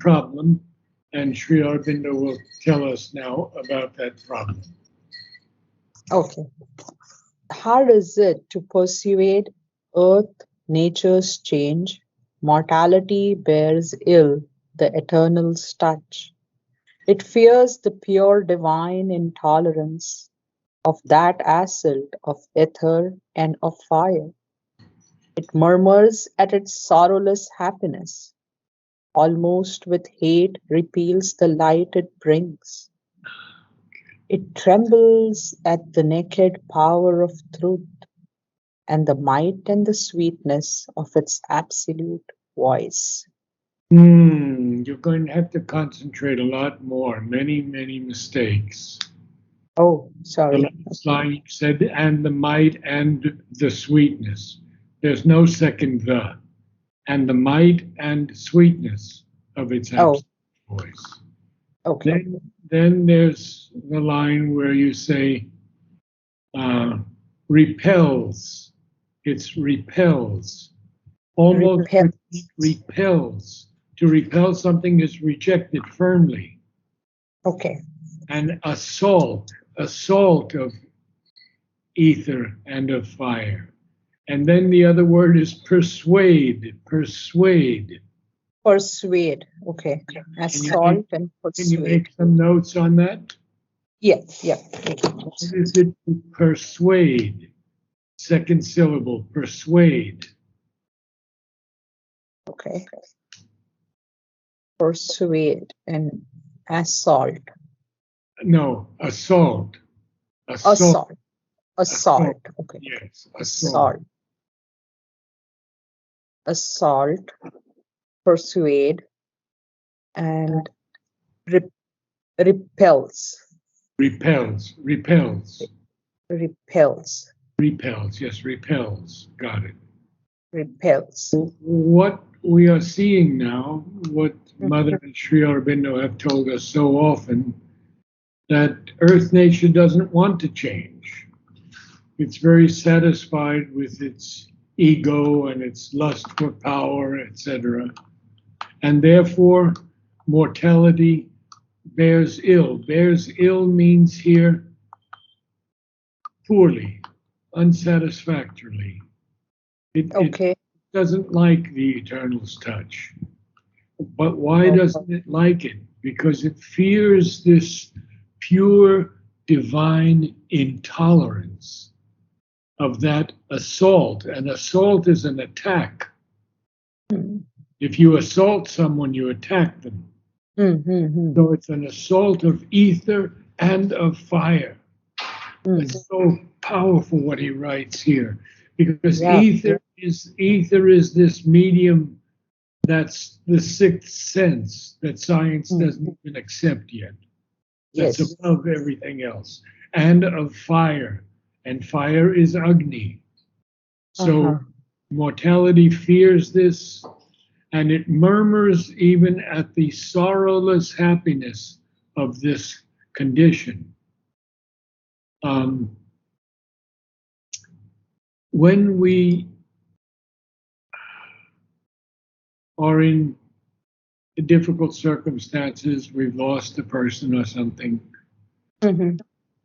problem, and Sri Aurobindo will tell us now about that problem. Okay. Hard is it to persuade earth nature's change? Mortality bears ill the eternal's touch. It fears the pure divine intolerance of that assault of ether and of fire. It murmurs at its sorrowless happiness, almost with hate repeals the light it brings. It trembles at the naked power of truth and the might and the sweetness of its absolute voice. You're going to have to concentrate a lot more. Many, many mistakes. Oh, The sorry. last line you said, and the might and the sweetness. There's no second the. And the might and sweetness of its Oh, absolute voice. okay. Then there's the line where you say, repels. It's repels. Almost Repel. repels. To repel something is rejected firmly. Okay. And assault of ether and of fire. And then the other word is persuade. Persuade. Okay. Assault and Can you persuade. make some notes on that? Yeah. What is it to persuade? Second syllable, persuade. Okay. Persuade and assault. No, assault. Assault. Okay. Yes, Assault. Assault, persuade, and repels. Repels. Yes, repels. Got it. Repels. What we are seeing now, what Mother and Sri Aurobindo have told us so often, that earth nature doesn't want to change. It's very satisfied with its ego and its lust for power, etc. And therefore, mortality bears ill. Bears ill means here poorly, unsatisfactorily. It doesn't like the Eternal's touch. But why doesn't it like it? Because it fears this pure divine intolerance of that assault. An assault is an attack. If you assault someone, you attack them. So it's an assault of ether and of fire. It's so powerful what he writes here, because ether is this medium that's the sixth sense that science doesn't even accept yet. That's above everything else. And of fire. And fire is Agni. So mortality fears this, and it murmurs even at the sorrowless happiness of this condition. When we are in difficult circumstances, we've lost a person or something,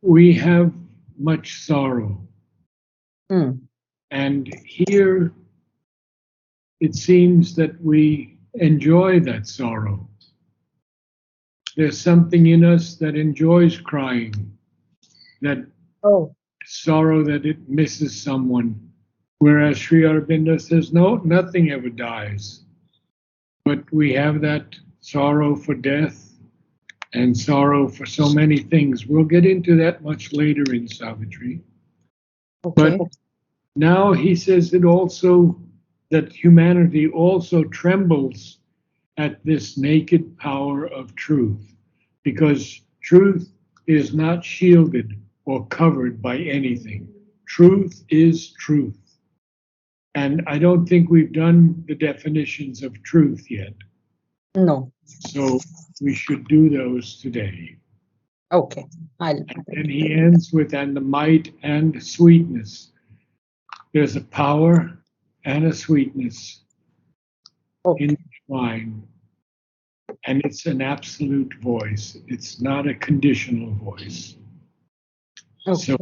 we have much sorrow. And here it seems that we enjoy that sorrow. There's something in us that enjoys crying, that sorrow that it misses someone. Whereas Sri Aurobindo says, no, nothing ever dies. But we have that sorrow for death and sorrow for so many things. We'll get into that much later in Savitri. But now he says that humanity also trembles at this naked power of truth, because truth is not shielded or covered by anything. Truth is truth. And I don't think we've done the definitions of truth yet. No. So we should do those today. Okay. And he ends with, and the might and sweetness. There's a power and a sweetness in the wine. And it's an absolute voice. It's not a conditional voice. Okay.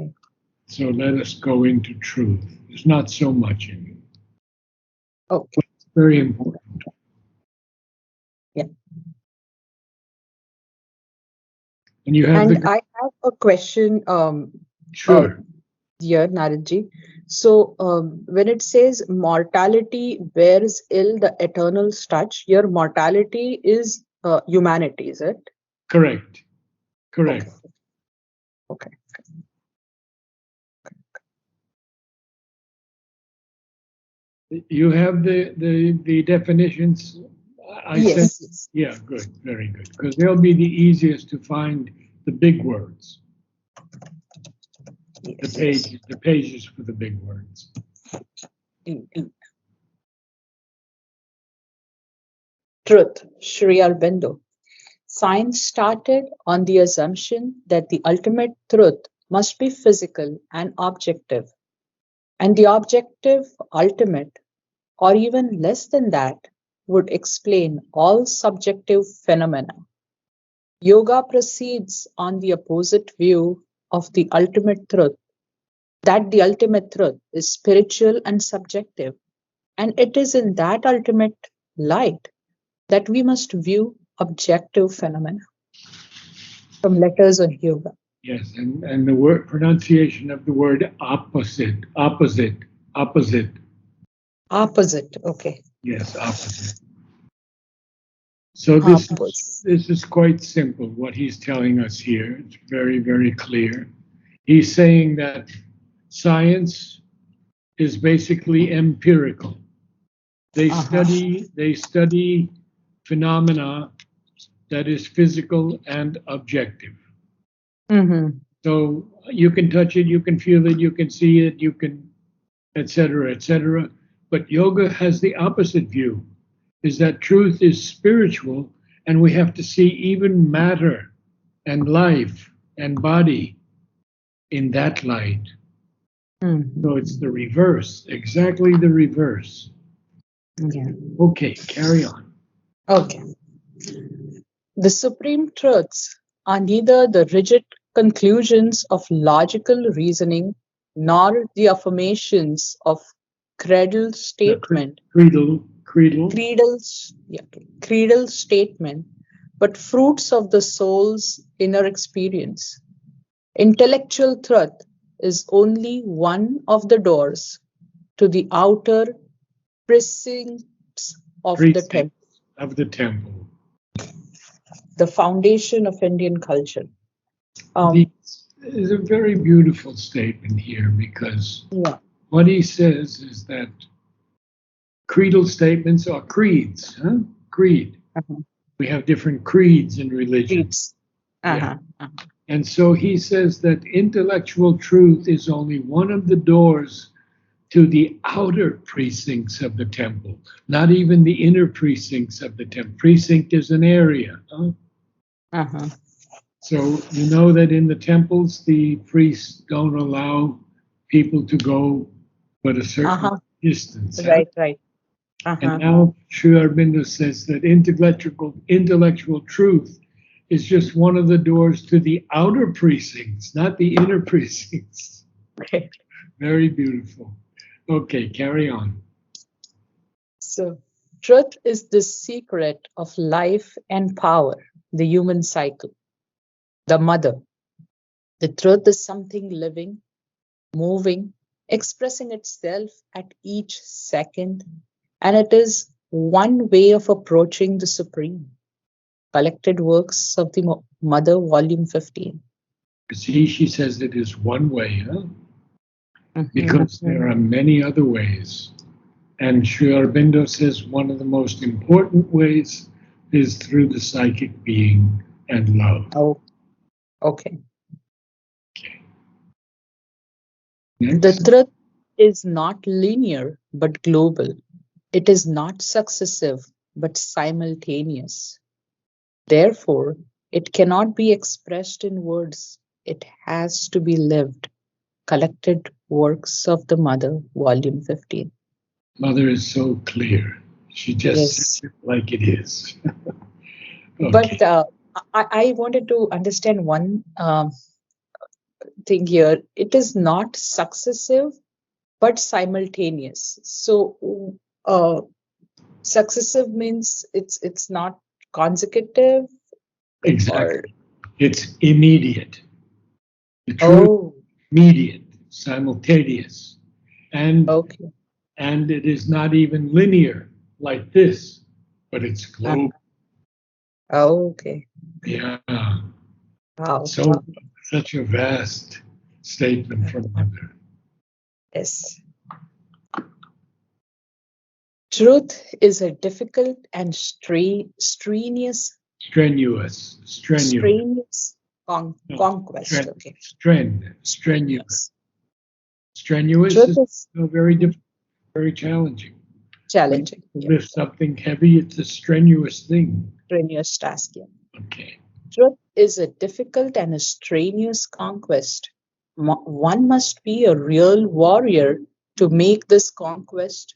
So let us go into truth. There's not so much in it. Okay. It's very important. Yeah. And you have I have a question. Sure. Dear Naradji. So when it says mortality bears ill the eternal touch, your mortality is humanity, is it? Correct. Correct. Okay. You have the definitions I Yes. said? Yeah, good. Very good. Because they'll be the easiest to find the big words. Yes. The pages for the big words. Indeed. Truth, Sri Aurobindo. Science started on the assumption that the ultimate truth must be physical and objective, and the objective ultimate, or even less than that, would explain all subjective phenomena. Yoga proceeds on the opposite view of the ultimate truth, that the ultimate truth is spiritual and subjective, and it is in that ultimate light that we must view objective phenomena. From Letters on Yoga. Yes, and the word pronunciation of the word opposite. Opposite, okay. Yes, opposite. So this is quite simple, what he's telling us here. It's very, very clear. He's saying that science is basically empirical. They study phenomena that is physical and objective. Mm-hmm. So you can touch it, you can feel it, you can see it, you can, etc., etc. But yoga has the opposite view, is that truth is spiritual, and we have to see even matter and life and body in that light. Mm-hmm. So it's the reverse, exactly the reverse. Yeah. Okay, carry on. Okay. The supreme truths are neither the rigid conclusions of logical reasoning nor the affirmations of creedal statement. Creedal statement, but fruits of the soul's inner experience. Intellectual truth is only one of the doors to the outer precincts of the temple. The foundation of Indian culture. There's a very beautiful statement here, because what he says is that creedal statements are creeds. Creed. We have different creeds in religion. And so he says that intellectual truth is only one of the doors to the outer precincts of the temple, not even the inner precincts of the temple. Precinct is an area. So you know that in the temples, the priests don't allow people to go but a certain distance. Right. And now Sri Aurobindo says that intellectual truth is just one of the doors to the outer precincts, not the inner precincts. Okay. Very beautiful. Okay, carry on. So, truth is the secret of life and power, the human cycle, the mother. The truth is something living, moving, expressing itself at each second, and it is one way of approaching the supreme. Collected Works of the Mother, Volume 15. See, she says it is one way, because there are many other ways. And Sri Aurobindo says one of the most important ways is through the psychic being and love. Oh, okay. Next. The truth is not linear but global. It is not successive but simultaneous. Therefore, it cannot be expressed in words. It has to be lived. Collected Works of the Mother, Volume 15. Mother is so clear. She just says it like it is. But I wanted to understand one thing here. It is not successive, but simultaneous. So, successive means it's not consecutive. Exactly. It's immediate. The truth, immediate, simultaneous, and it is not even linear like this, but it's global. Yeah. Wow. So such a vast statement from Mother. Yes. Truth is a difficult and strenuous conquest. Strenuous. Strenuous is very difficult, very challenging. Challenging. When you lift something heavy, it's a strenuous thing. Strenuous task, yeah. Okay. Truth is a difficult and a strenuous conquest. One must be a real warrior to make this conquest.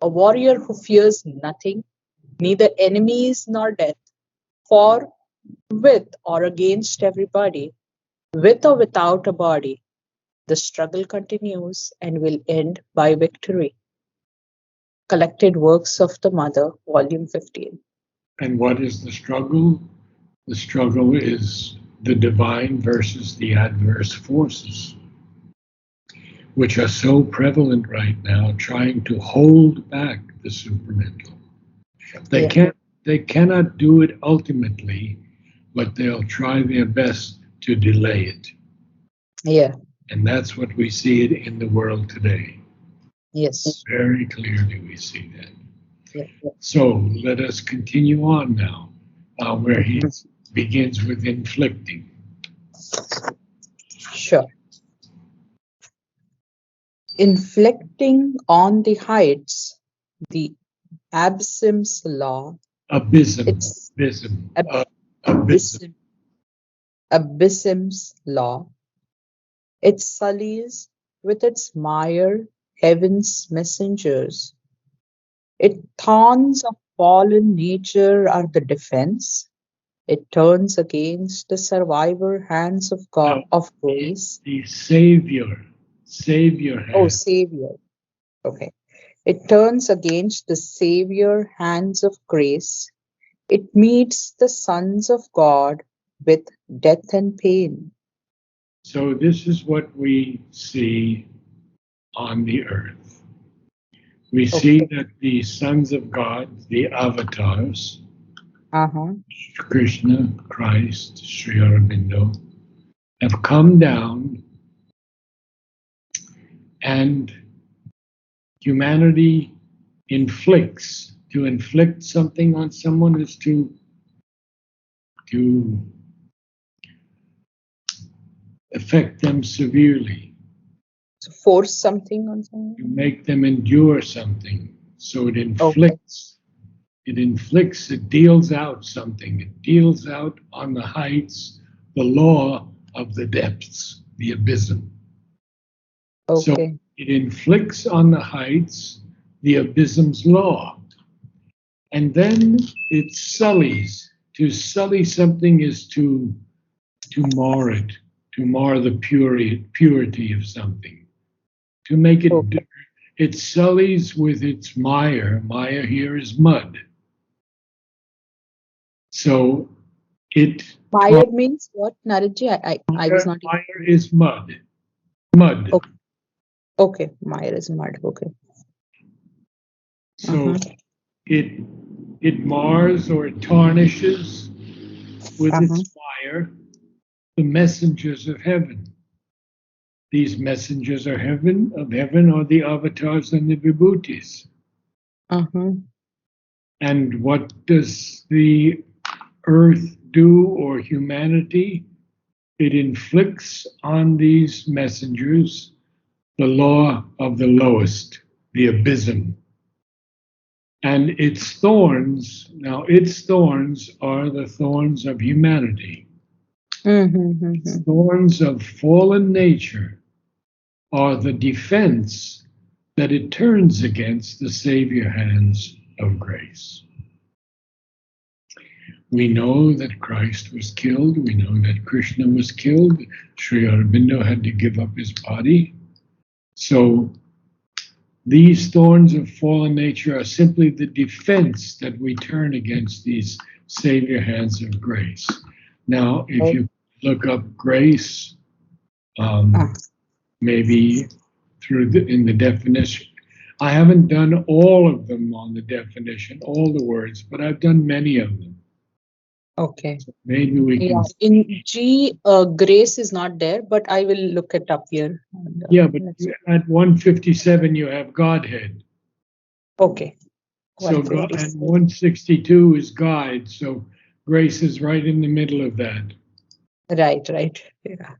A warrior who fears nothing, neither enemies nor death, for with or against everybody, with or without a body, the struggle continues and will end by victory. Collected Works of the Mother, Volume 15. And what is the struggle? The struggle is the divine versus the adverse forces, which are so prevalent right now, trying to hold back the supramental. They cannot do it ultimately, but they'll try their best to delay it. Yeah. And that's what we see it in the world today. Yes. Very clearly we see that. Yeah. So let us continue on now, where he begins with inflicting. Sure. Inflicting on the heights the abysm's law. Abysm's law. It sullies with its mire heaven's messengers. Its thorns of fallen nature are the defense. It turns against the survivor hands of God of grace. The Savior hand. Oh, Savior. Okay. It turns against the Savior hands of grace. It meets the sons of God with death and pain. So this is what we see on the earth. We see that the sons of God, the avatars, Krishna, Christ, Sri Aurobindo, have come down, and humanity inflicts. To inflict something on someone is to affect them severely. To force something on someone? To make them endure something. So it inflicts. It inflicts, it deals out something. It deals out on the heights the law of the depths, the abysm. So it inflicts on the heights the abysm's law. And then it sullies. To sully something is to mar it, to mar the purity of something. To make it, it sullies with its mire. Mire here is mud. So it. Mire means what, Naradji? I was not. Mire is mud. Mud. Okay, mire is mud. Okay. So it mars or it tarnishes with its fire the messengers of heaven. These messengers of heaven are the avatars and the vibhutis. And what does the earth do, or humanity? It inflicts on these messengers the law of the lowest, the abysm. And its thorns are the thorns of humanity. Thorns of fallen nature are the defense that it turns against the Savior hands of grace. We know that Christ was killed. We know that Krishna was killed. Sri Aurobindo had to give up his body. So these thorns of fallen nature are simply the defense that we turn against these savior hands of grace. Now, if you look up grace, maybe in the definition, I haven't done all of them on the definition, all the words, but I've done many of them. Okay. So maybe we can. In G, grace is not there, but I will look it up here. Yeah, but at 157 you have Godhead. Okay. So and 162 is guide. So grace is right in the middle of that. Right. Yeah.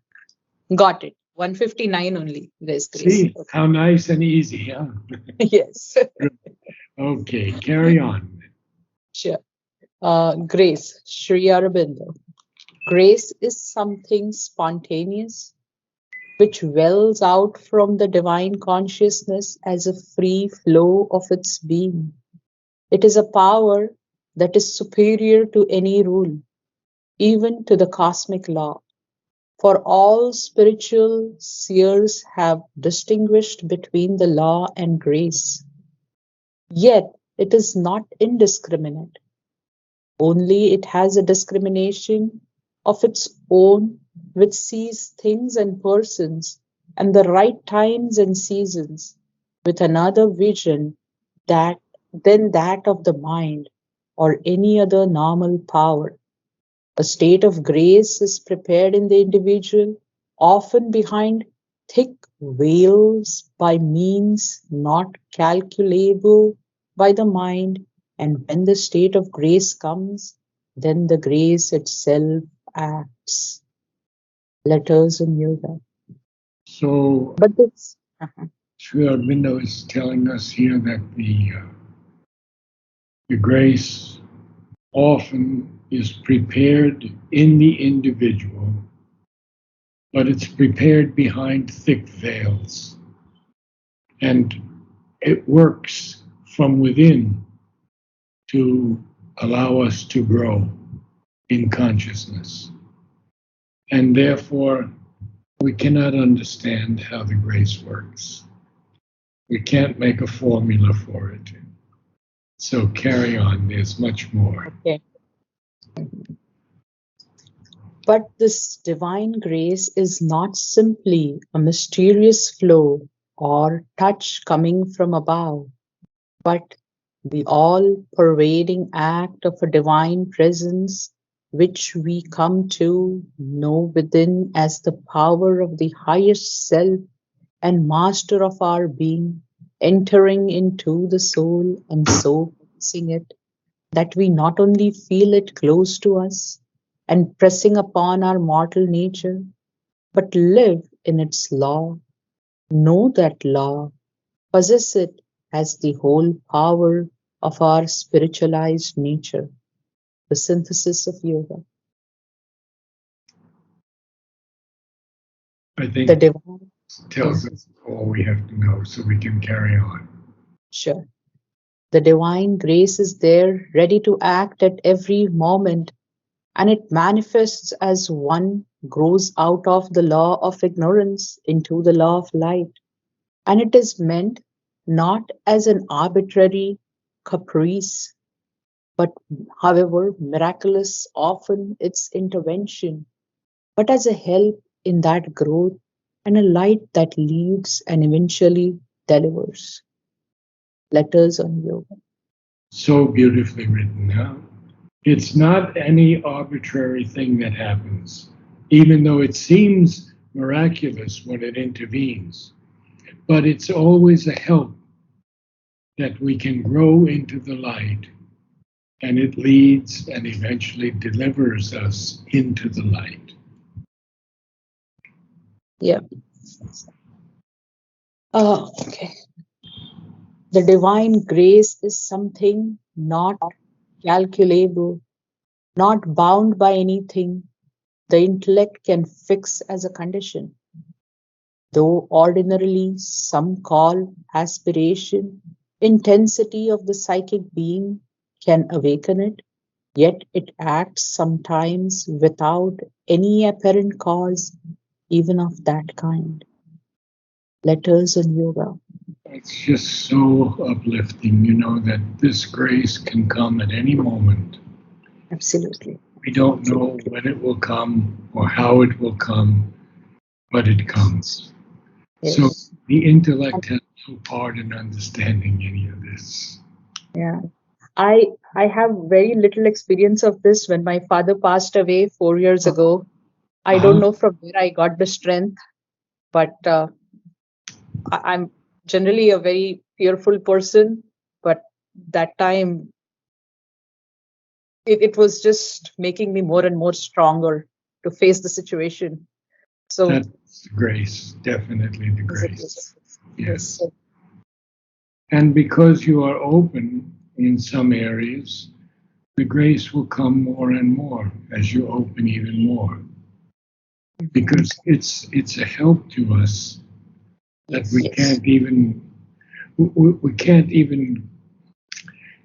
Got it. 159 only. There's grace. See how nice and easy, huh? Yes. Okay, carry on. Sure. Grace, Sri Aurobindo. Grace is something spontaneous which wells out from the divine consciousness as a free flow of its being. It is a power that is superior to any rule, even to the cosmic law. For all spiritual seers have distinguished between the law and grace. Yet it is not indiscriminate. Only it has a discrimination of its own which sees things and persons and the right times and seasons with another vision than that of the mind or any other normal power. A state of grace is prepared in the individual, often behind thick veils by means not calculable by the mind, and when the state of grace comes, then the grace itself acts. Letters on Yoga. So, but this, Sri Aurobindo is telling us here that the grace often is prepared in the individual, but it's prepared behind thick veils. And it works from within to allow us to grow in consciousness. And therefore, we cannot understand how the grace works. We can't make a formula for it. So carry on, there's much more. Okay. But this divine grace is not simply a mysterious flow or touch coming from above, but the all-pervading act of a divine presence which we come to know within as the power of the highest self and master of our being, entering into the soul and so possessing it, that we not only feel it close to us and pressing upon our mortal nature, but live in its law, know that law, possess it as the whole power of our spiritualized nature, the synthesis of yoga. I think the divine tells us all we have to know so we can carry on. Sure. The divine grace is there, ready to act at every moment, and it manifests as one grows out of the law of ignorance into the law of light. And it is meant not as an arbitrary caprice, but however miraculous often its intervention, but as a help in that growth and a light that leads and eventually delivers. Letters on Yoga. So beautifully written, huh? It's not any arbitrary thing that happens, even though it seems miraculous when it intervenes. But it's always a help that we can grow into the light, and it leads and eventually delivers us into the light. Yeah. Okay. The divine grace is something not calculable, not bound by anything the intellect can fix as a condition. Though ordinarily some call aspiration, intensity of the psychic being can awaken it, yet it acts sometimes without any apparent cause, even of that kind. Letters on yoga. It's just so uplifting, that this grace can come at any moment. Absolutely. We don't know when it will come or how it will come, but it comes. Yes. So the intellect has no part in understanding any of this. Yeah. I have very little experience of this. When my father passed away 4 years ago, I don't know from where I got the strength, but I'm generally a very fearful person. But that time, it was just making me more and more stronger to face the situation. So that's grace, definitely the grace. Yes. And because you are open in some areas, the grace will come more and more as you open even more. Because it's a help to us that we can't even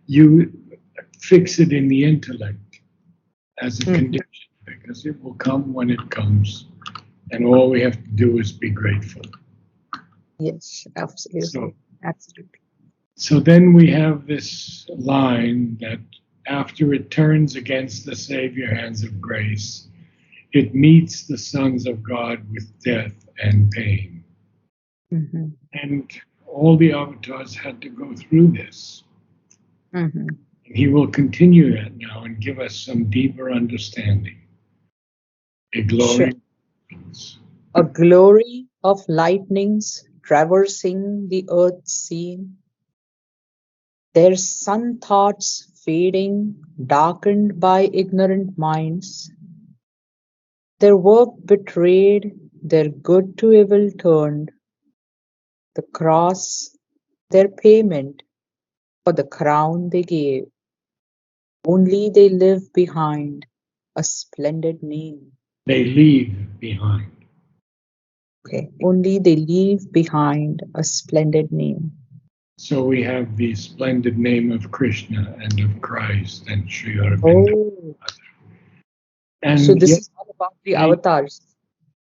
you fix it in the intellect as a condition, because it will come when it comes, and all we have to do is be grateful. Yes, absolutely. Absolutely. So then we have this line that after it turns against the Savior hands of grace, it meets the sons of God with death and pain. And all the avatars had to go through this. And he will continue that now and give us some deeper understanding. A glory. A glory of lightnings traversing the earth scene, their sun thoughts fading, darkened by ignorant minds, their work betrayed, their good to evil turned, the cross their payment for the crown they gave. Only they live behind a splendid name. They leave behind. Okay, only they leave behind a splendid name. So we have the splendid name of Krishna and of Christ and Sri Aurobindo. And so this is all about the avatars.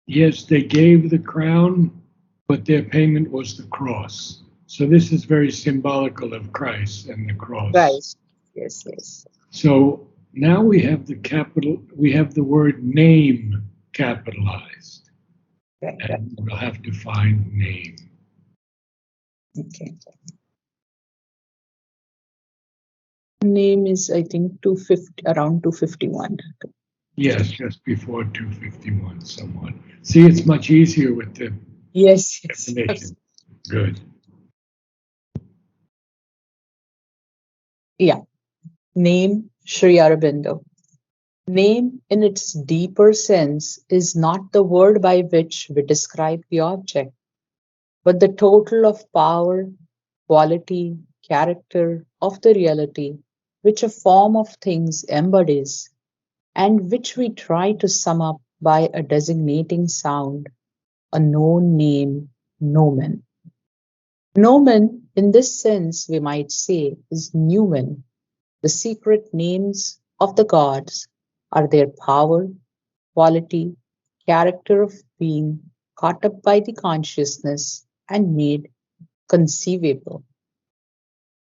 Yes, they gave the crown, but their payment was the cross. So this is very symbolical of Christ and the cross. Right. Yes, yes. So now we have the word name capitalized. And we'll have to find name. Okay. Name is, I think, 250, around 251. Yes, just before 251, somewhat. See, it's much easier with the definition. Yes. Good. Yeah. Name Sri Aurobindo. Name, in its deeper sense, is not the word by which we describe the object, but the total of power, quality, character of the reality which a form of things embodies, and which we try to sum up by a designating sound, a known name, nomen. Nomen, in this sense, we might say, is numen. The secret names of the gods are their power, quality, character of being caught up by the consciousness and made conceivable.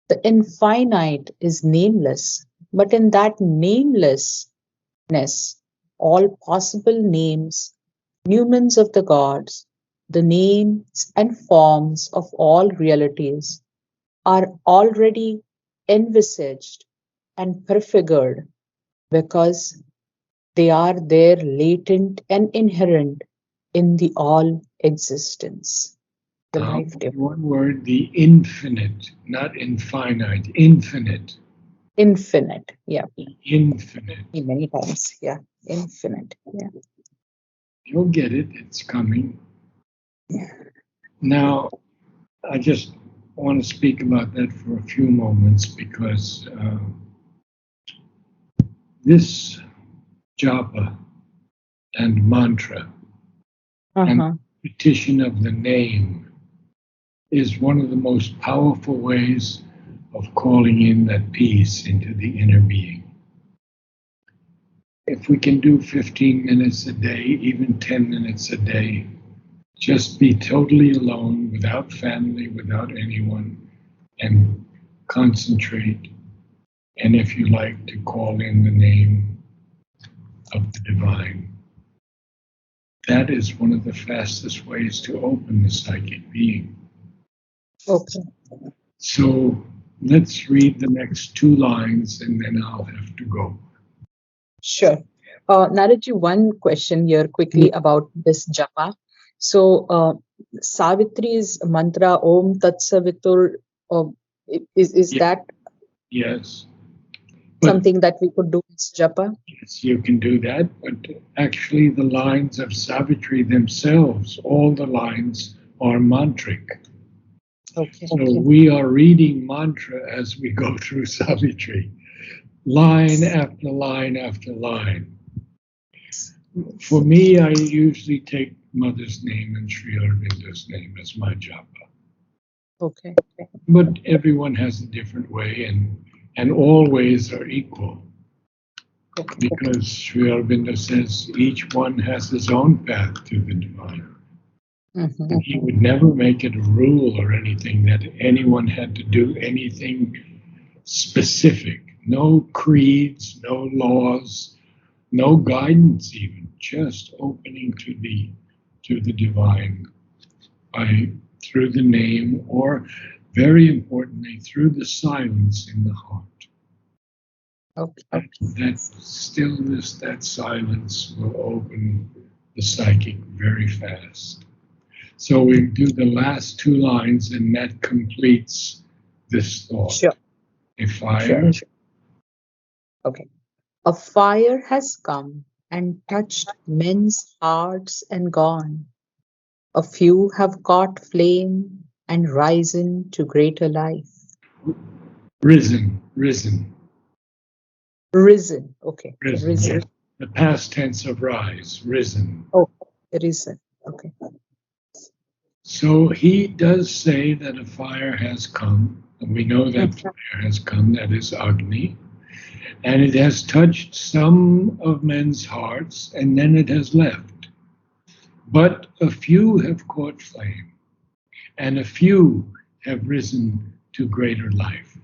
The infinite is nameless, but in that namelessness, all possible names, numens of the gods, the names and forms of all realities, are already envisaged and prefigured because they are there latent and inherent in the all existence. The life one word, the infinite, not infinite, infinite. Infinite, yeah. Infinite. Many times, yeah. Infinite, yeah. You'll get it, it's coming. Yeah. Now, I just want to speak about that for a few moments because this japa and mantra and repetition of the name is one of the most powerful ways of calling in that peace into the inner being. if we can do 15 minutes a day, even 10 minutes a day, just be totally alone, without family, without anyone, and concentrate. And if you like, to call in the name of the divine. That is one of the fastest ways to open the psychic being. Okay. So let's read the next two lines and then I'll have to go. Sure. Naradji, one question here quickly about this japa. So, Savitri's mantra, Om Tat Savitur, is that Yes. something that we could do as japa? Yes, you can do that, but actually the lines of Savitri themselves, all the lines are mantric. Okay. So we are reading mantra as we go through Savitri, line after line after line. For me, I usually take Mother's name and Sri Aurobindo's name as my japa. Okay. But everyone has a different way, and all ways are equal. Because Sri Aurobindo says each one has his own path to the divine. Mm-hmm. He would never make it a rule or anything that anyone had to do anything specific. No creeds, no laws, no guidance even, just opening to the divine through the name, or very importantly, through the silence in the heart. Okay. That stillness, that silence will open the psychic very fast. So we do the last two lines and that completes this thought. Sure. A fire. Sure. Okay. A fire has come and touched men's hearts and gone. A few have caught flame and risen to greater life. Risen. Okay. Risen. Risen. The past tense of rise, risen. Oh, risen. Okay. So he does say that a fire has come, and we know that fire has come, that is Agni, and it has touched some of men's hearts, and then it has left. But a few have caught flame, and a few have risen to greater life.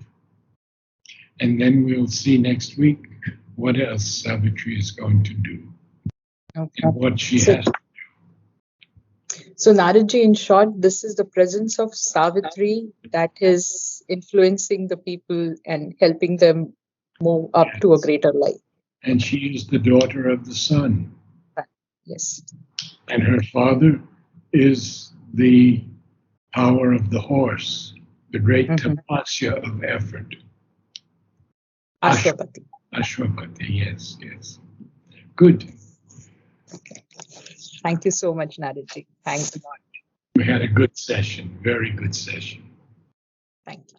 And then we'll see next week what else Savitri is going to do, and what she has. So, Naradji, in short, this is the presence of Savitri that is influencing the people and helping them move up to a greater life. And she is the daughter of the sun. Yes. And her father is the power of the horse, the great tapasya of effort. Ashwapati. Ashwapati, yes. Good. Okay. Thank you so much, Naradji. Thanks a lot. We had a good session, very good session. Thank you.